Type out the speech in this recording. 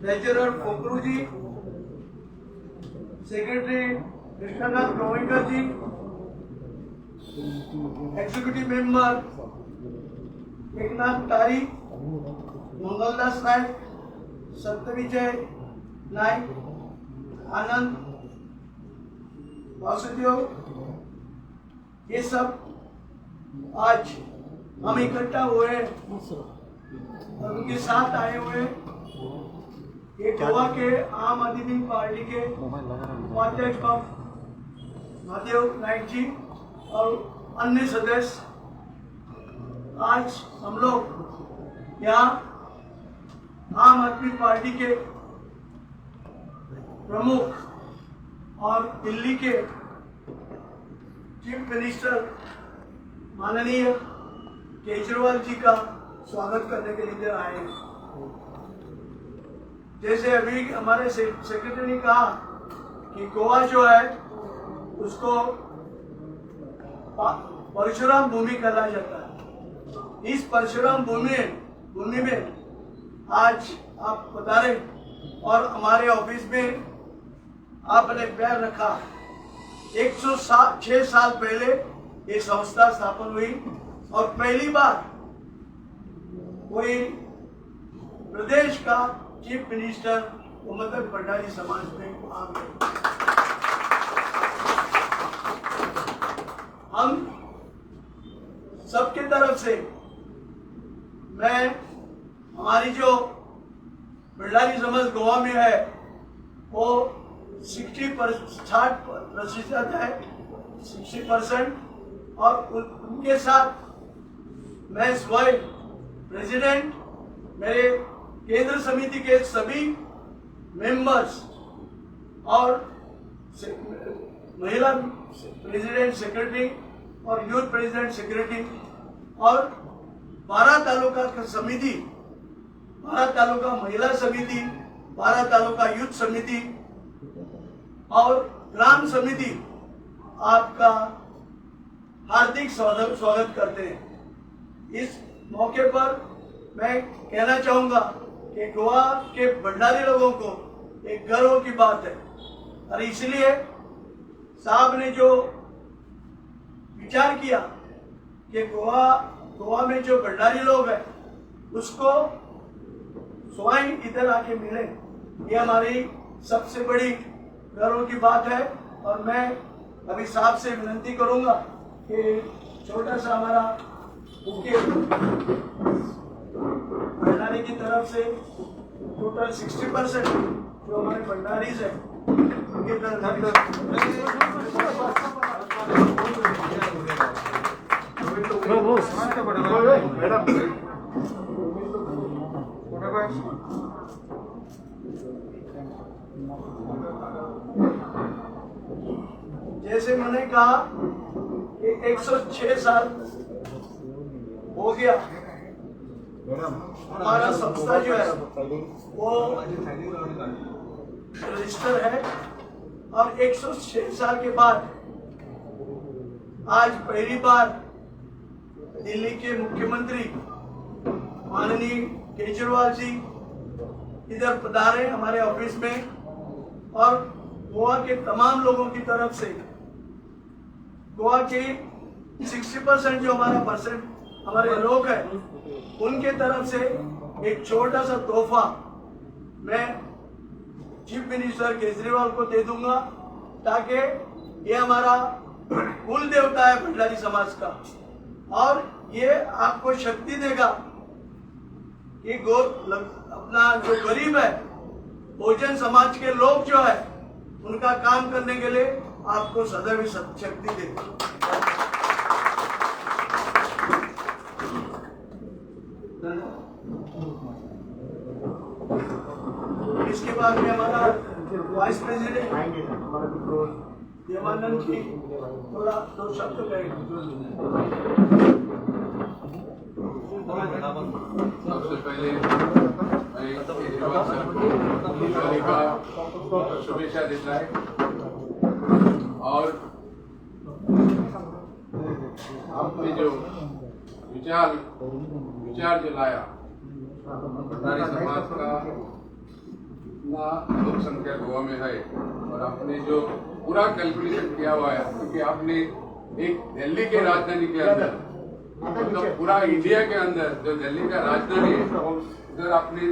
Treasurer कोकरू जी, secretary Krishnakant गोविंकर जी, executive member Eknath तारी, मंगलदास नायक, सत्यविजय नायक, आनंद वासुदेव, ये सब आज हम इकट्ठा हुए और उनके साथ आए हुए ये गोवा के आम आदमी पार्टी के उपाध्यक्ष महादेव नायक जी और अन्य सदस्य। आज हम लोग यहाँ आम आदमी पार्टी के प्रमुख और दिल्ली के चीफ मिनिस्टर माननीय केजरीवाल जी का स्वागत करने के लिए आए हैं। जैसे अभी हमारे सेक्रेटरी ने कहा कि गोवा जो है उसको परशुराम भूमि कहा जाता है। इस परशुराम भूमि में आज आप पधारे और हमारे ऑफिस में आपने पैर रखा। 106 साल पहले ये संस्था स्थापन हुई और पहली बार कोई प्रदेश का चीफ मिनिस्टर ममता भंडारी समाज में आ गए। हम सबके तरफ से मैं हमारी जो भंडारी समाज गोवा में है वो 60% है, 60%, और उनके साथ मैं स्वयं प्रेसिडेंट, मेरे केंद्र समिति के सभी मेंबर्स और महिला प्रेसिडेंट सेक्रेटरी और यूथ प्रेसिडेंट सेक्रेटरी और 12 तालुका का समिति, 12 तालुका महिला समिति, 12 तालुका यूथ समिति और ग्राम समिति आपका हार्दिक स्वागत करते हैं। इस मौके पर मैं कहना चाहूंगा कि गोवा के भंडारी लोगों को एक गर्व की बात है और इसलिए साहब ने जो विचार किया कि गोवा में जो भंडारी लोग हैं उसको स्वयं इधर आके मिले, ये हमारी सबसे बड़ी गर्व की बात है। और मैं अभी साहब से विनती करूंगा कि छोटा सा हमारा बुके भंडारी की तरफ से टोटल 60% जो हमारे भंडारीज है उनकी जैसे मैंने कहा कि 106 साल हो गया हमारा संस्था जो है वो रजिस्टर है और 106 साल के बाद आज पहली बार दिल्ली के मुख्यमंत्री माननीय केजरीवाल जी इधर पधारे हमारे ऑफिस में और गोवा के तमाम लोगों की तरफ से गोवा के 60% जो हमारे लोग हैं उनके तरफ से एक छोटा सा तोहफा मैं चीफ मिनिस्टर केजरीवाल को दे दूंगा ताकि ये हमारा कुल देवता है भंडारी समाज का और ये आपको शक्ति देगा कि अपना जो गरीब है बहुजन समाज के लोग जो है उनका काम करने के लिए आपको सदैव शक्ति देगा। इसके बाद में हमारा वाइस प्रेसिडेंट देवानंद जी थोड़ा 2 शब्द कहेंगे। सबसे पहले शुभेच्छा देता है और आपने जो विचार जो लाया भंडारी समाज का जितना लोकसंख्या गोवा में है और आपने जो पूरा कैलकुलेशन किया हुआ है, क्योंकि आपने एक दिल्ली के राजधानी के अंदर मतलब पूरा इंडिया के अंदर जो दिल्ली का राजधानी है उधर आपने